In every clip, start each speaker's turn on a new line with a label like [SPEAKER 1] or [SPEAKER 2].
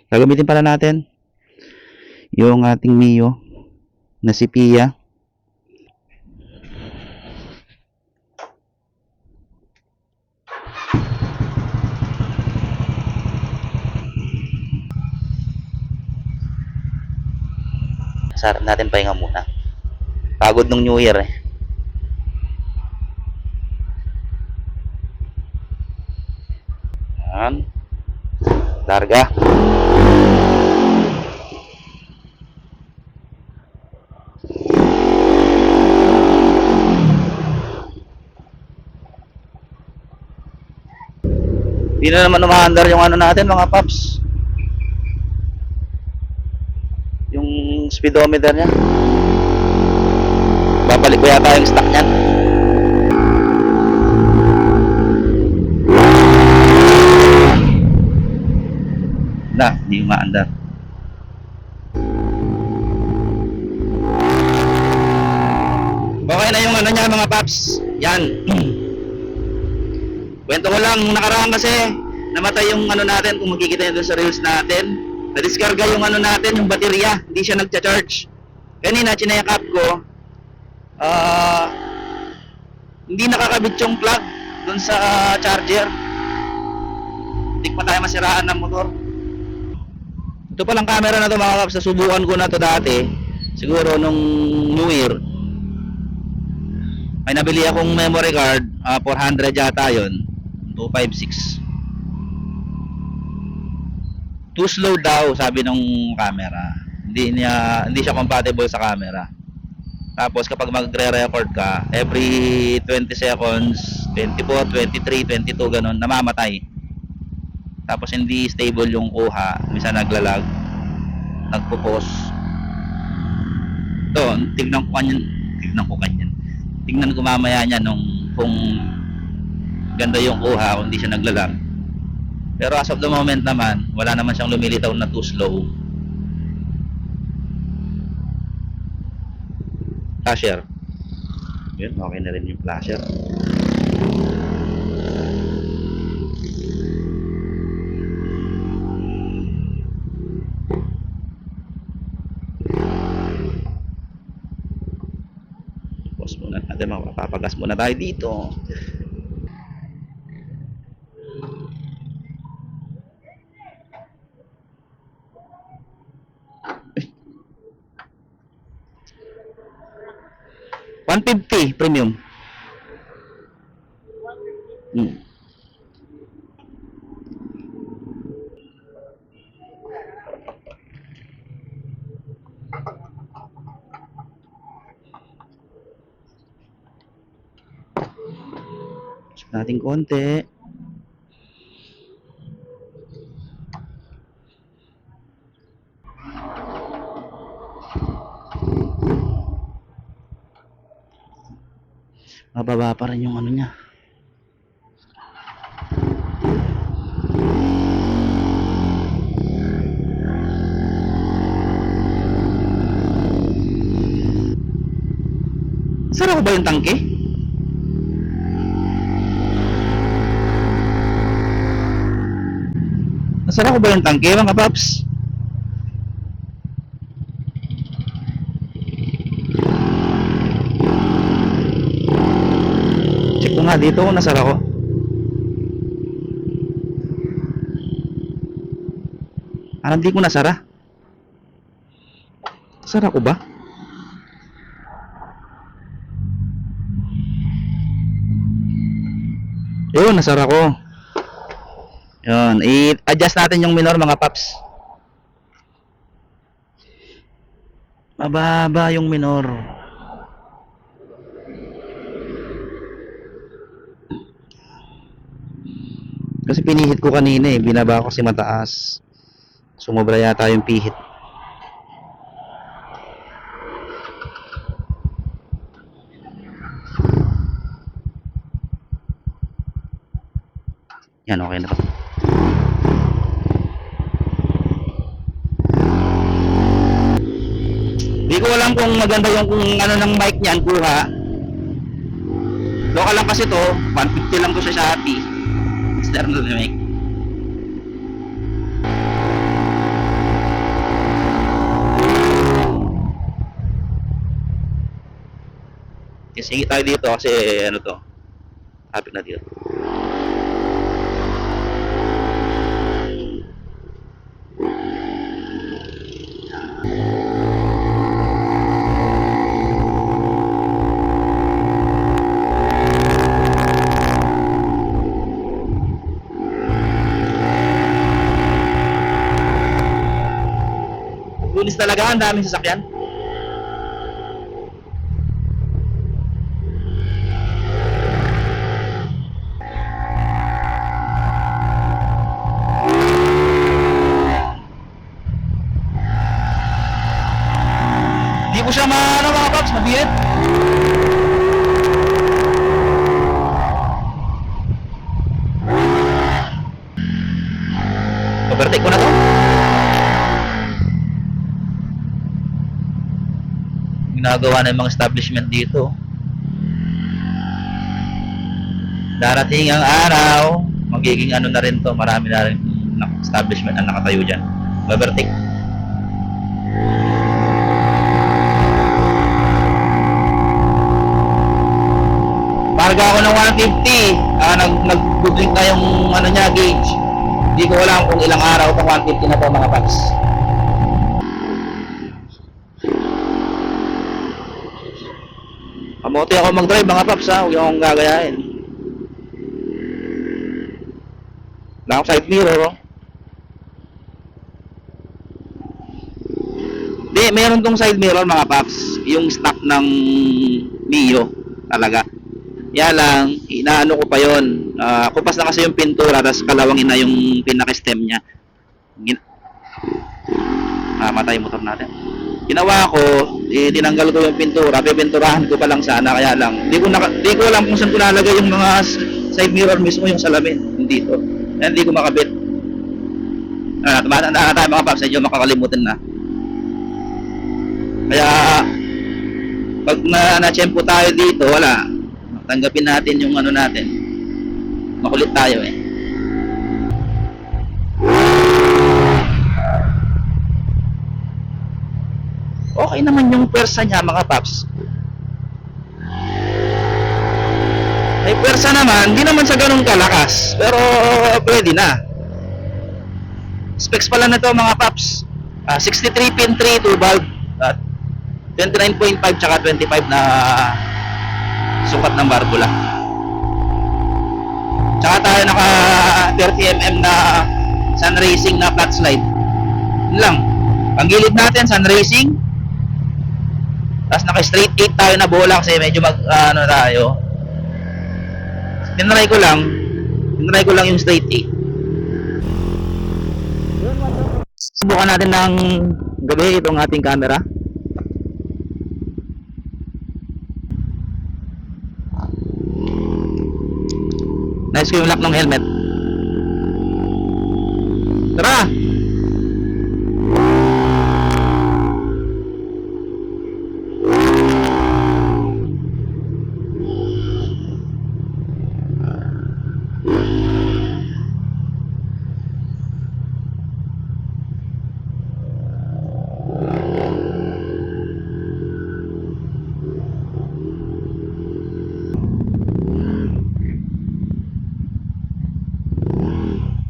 [SPEAKER 1] Gagamitin pala natin yung ating Mio na si Pia. Sarap natin pahinga muna. Pagod nung New Year eh. Yan. Larga. Hindi na naman umaandar yung ano natin mga paps. Yung speedometer niya. Babalik ko yata yung stock niyan. Na, hindi umaandar. Okay na yung ano niya mga paps. Yan. Kwento ko lang, nung nakaraan kasi namatay yung ano natin, kung makikita nyo doon sa reels natin. Na-discarga yung ano natin, yung baterya. Hindi siya nagcha-charge. Kanina, chinayakap ko. Hindi nakakabit yung plug doon sa charger. Hindi pa tayo masiraan ng motor. Ito palang camera na to mga kaps, nasubukan ko na to dati. Siguro nung New Year. May nabili akong memory card, 400 yata yun. 256. Too slow daw sabi nung camera. Hindi siya compatible sa camera. Tapos kapag magre-record ka, every 20 seconds, 24, 23, 22 ganun, namamatay. Tapos hindi stable yung kuha, minsan naglalag, nagpo-pause. Ito, tignan ko mamaya niya kung ganda yung kuha, kung hindi siya naglalag. Pero as of the moment naman, wala naman siyang lumilitaw na too slow. Flasher. Yun, okay na rin yung flasher. Pause muna natin, mapapagas muna tayo dito. $150 premium. Check natin konti. Mababa pa rin yung ano niya. Sara ko ba yung tangke? Nasara ko ba yung tangke mga paps? Check ko nga dito kung nasara ko. Hindi ko nasara. Nasara ko ba? Yun, nasara ko. Yun, i-adjust natin yung minor mga paps. Mababa yung minor. Kasi pinihit ko kanina eh, binaba ko kasi mataas. Sumobra yata yung pihit. Yan, okay na to. Di ko alam kung maganda yung kung ano ng mic niyan, kuha. Local lang kasi to, 150 lang to sa Shopee. External mic. Singi tayo dito kasi ano to, traffic na dito. Lunis talaga, ang daming sasakyan. Di ko siya maano mga paps, mabiyit. Overtake ko na to. Ginagawa ng mga establishment dito. Darating ang araw, magiging ano na rin to, marami na rin establishment ang nakatayo dyan. Overtake. Parga ako ng 150. Nag-googling na yung ano niya, gauge. Hindi ko alam kung ilang araw itong 150 na to mga paps. Kamote ako mag-drive mga paps ha, huwag yung akong gagayahin. Wala akong side mirror oh. Di, meron tong side mirror mga paps. Yung stock ng Mio talaga. Kaya lang, inaano ko pa yon. Kupas na kasi yung pintura, tapos kalawangin na yung pinaka-stem niya. Matay motor natin. Ginawa ko, tinanggal ko yung pintura, pipinturahan ko pa lang sana, kaya lang. Di ko alam kung saan ko nalagay yung mga side mirror mismo, yung salamin. Hindi dito. Kaya hindi ko makabit. Tumatanda na tayo mga paps, medyo makakalimutan na. Kaya, pag na-tsempo tayo dito, wala. Tanggapin natin yung ano natin. Makulit tayo eh. Okay naman yung pwersa niya mga paps. May pwersa naman, hindi naman sa ganun kalakas. Pero pwede na. Specs pala na to mga paps. 63 pin 3 2 valve at 29.5 tsaka 25 na sukat ng barbula. Tsaka tayo naka 30mm na Sun Racing na flat slide. Yun lang. Ang gilid natin Sun Racing. Tapos naka straight 8 tayo na bola kasi medyo ano tayo. Tinry ko lang yung straight 8. Subukan natin ng gabi itong ating camera. Nice ko yung lock ng helmet. Tara!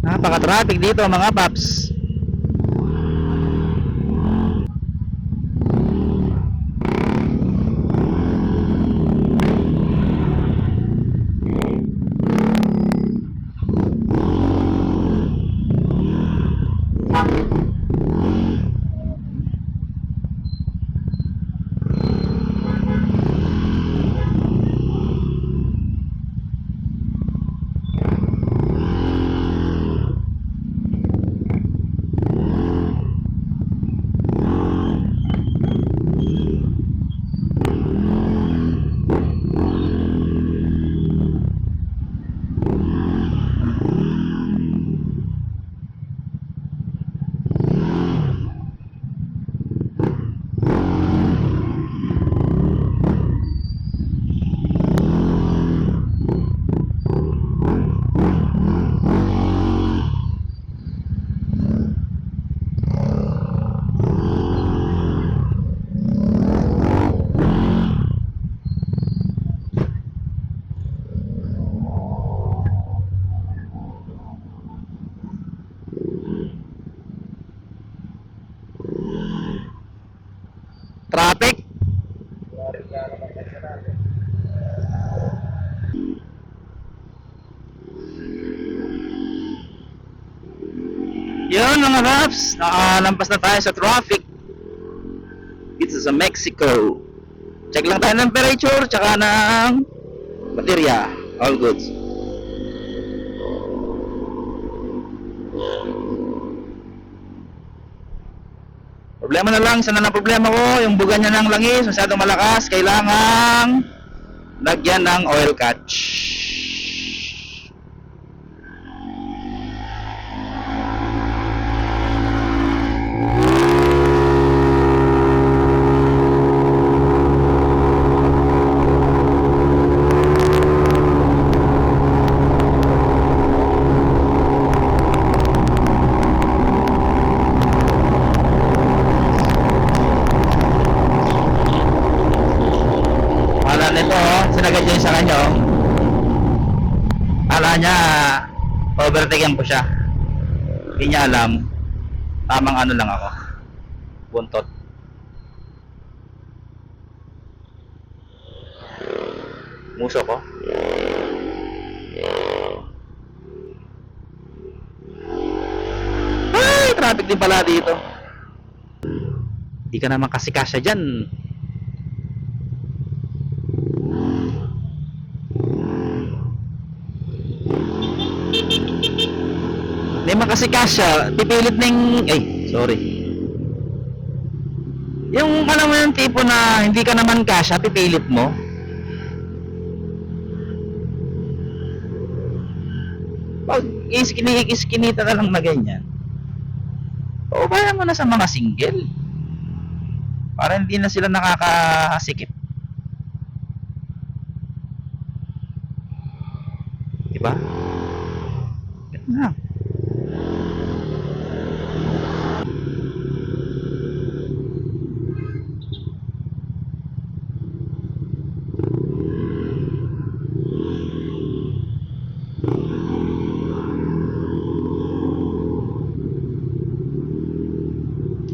[SPEAKER 1] Napaka-traffic dito mga paps. traffic. Yun mga Raps, nakalampas na tayo sa traffic. Dito sa Mexico. Check lang tayo ng temperature, tsaka ng baterya. All goods. Problema na lang, sana na problema ko, yung buga niya ng langis, masyadong malakas, kailangang lagyan ng oil catch. Sinagad niya sa kanya, oh. Akala niya overtaken ko siya, hindi niya alam tamang ano lang ako, buntot. Muso ko. Ay, traffic din pala dito. Hindi ka naman kasi kasya dyan. Hindi man kasi kasya, pipilit ng... Ay, sorry. Yung alam mo yung tipo na hindi ka naman kasya, pipilit mo. Pag iskinita ka lang na ganyan, paubayan mo na sa mga single. Para hindi na sila nakakasikip. Diba? Ito na.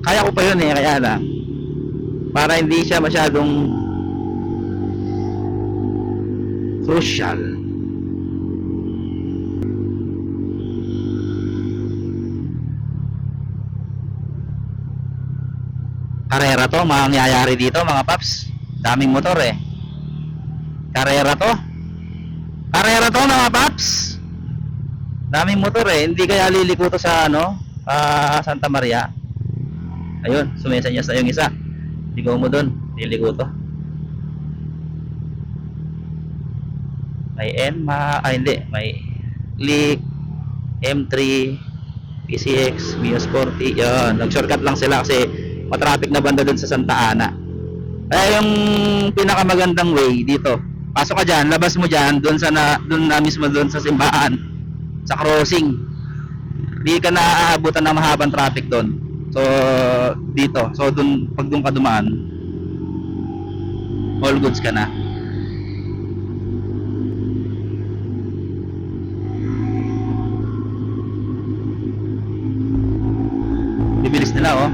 [SPEAKER 1] Kaya ko pa yun eh, kaya lang para hindi siya masyadong crucial. Karera to, mangyayari dito mga paps. Daming motor eh. Karera to mga paps. Daming motor eh. Hindi kaya liliko to sa ano, Santa Maria. Ayun, sumesenyas na yung isa. Ligaw mo dun, liliko to. May hindi, may Click, M3, PCX, Mio Sporty. Yan, nag-shortcut lang sila kasi matraffic na banda dun sa Santa Ana. Kaya yung pinakamagandang way dito, pasok ka dyan, labas mo dyan, dun na mismo dun sa simbahan, sa crossing. Hindi ka na aabutan ng mahabang traffic dun. So dito, so pag dun ka dumaan, all goods ka na. Bibilis nila oh.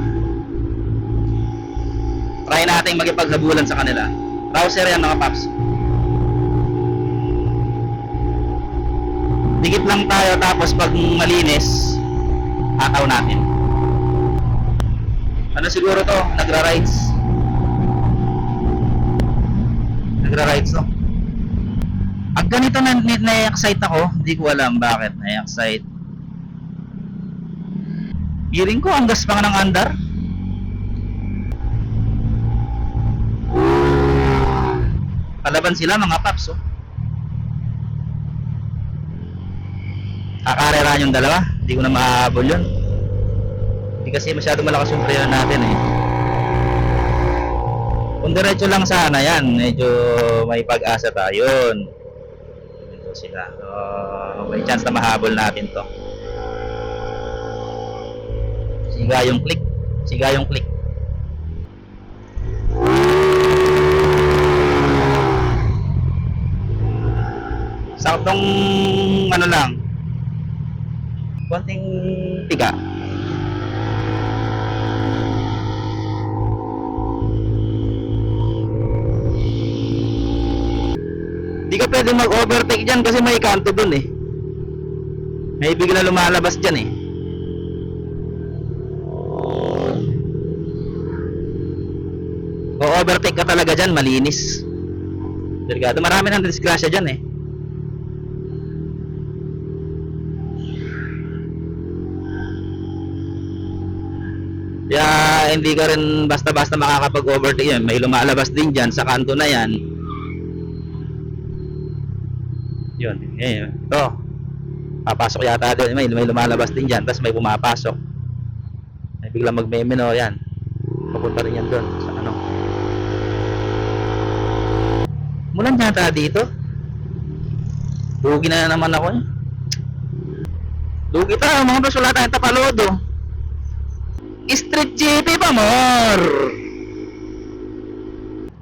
[SPEAKER 1] Try natin magipaghabulan sa kanila. Rouser yan mga paps. Dikit lang tayo, tapos pag malinis, hataw natin. Ano siguro to? Nagra-rides. Nagra-rides to. Pag ganito na-excite ako, hindi ko alam bakit na-excite. Hearing ko, ang gas pa nga ng andar. Palaban sila mga paps, oh. Kakarera yung dalawa, hindi ko na maaabol yun. Hindi kasi masyado malakas yung preno natin eh. Kung diretso lang sana yan, medyo may pag-asa tayo. Ito sila. So, may chance na mahabol natin to. Siga yung click. Siga yung click. Saktong ano lang, konting tiga. pwede mag-overtake dyan kasi may kanto dun eh. May bigla lumalabas dyan eh. O overtake ka talaga dyan, malinis. Delikado, marami nang disgrasya dyan eh. Kaya hindi ka rin basta-basta makakapag-overtake yan. May lumalabas din dyan sa kanto na yan. Yun, yun. Ito. Papasok yata din. May lumalabas din dyan. Tapos may pumapasok. May biglang magmemeno. Yan. Papunta rin yan doon. Sa ano. Mulan yata dito. Lugi na naman ako eh. Lugi tayo. Mga bros, wala tayong tapalodo. Street GP pa more.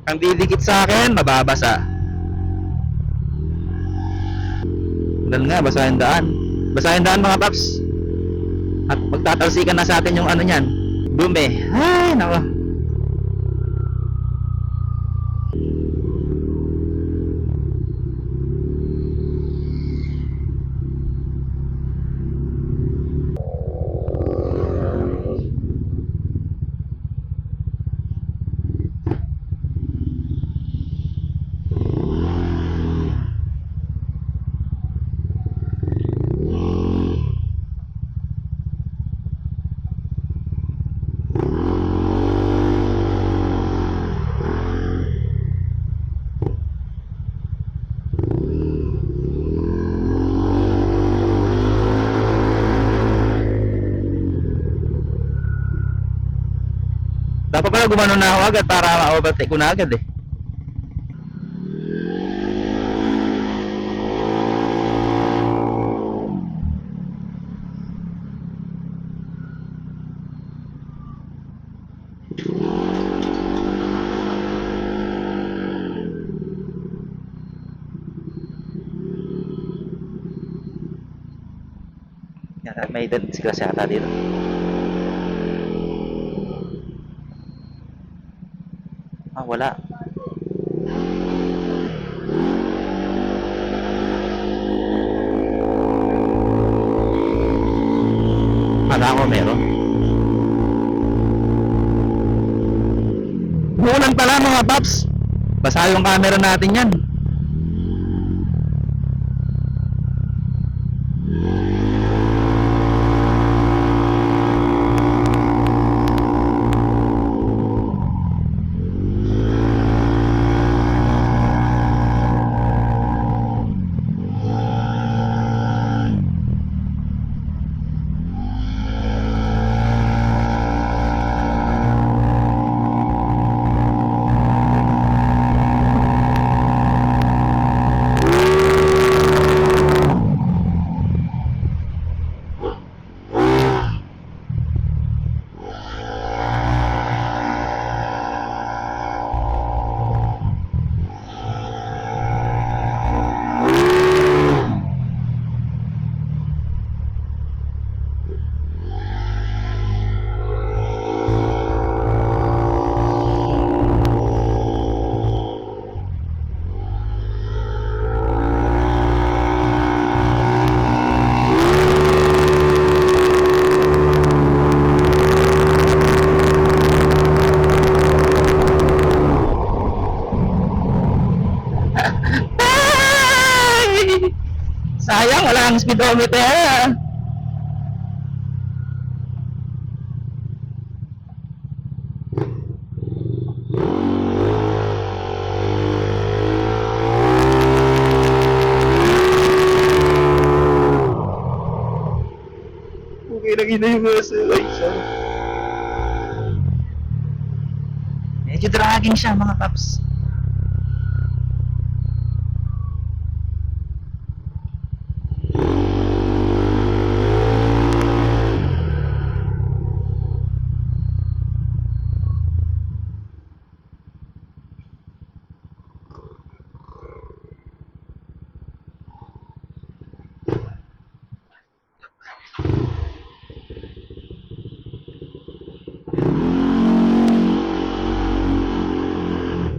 [SPEAKER 1] Ang didikit sa akin, mababasa. Ulan nga, basahin daan. Basahin daan mga paps. At magtatalsikan na sa atin yung ano niyan. Dumi. Ay, nako. Dapat pala gumano na ako agad para ma-overtake ko na agad eh. Yan, may disgrasya ata dito. Ah, wala. Kala ko meron. Umuulan pala mga paps. Basa yung camera natin yan. Sayang, wala ang speedometer. Okay lang ina yung ay siya. Medyo dragging siya mga paps.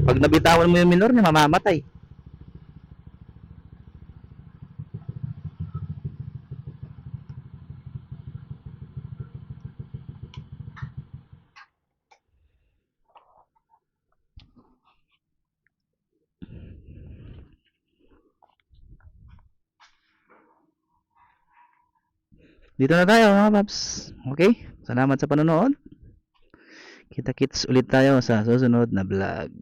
[SPEAKER 1] Pag nabitawan mo yung minor niya, mamamatay. Dito na tayo mga paps. Okay? Salamat sa panonood. Kita-kits ulit tayo sa susunod na vlog.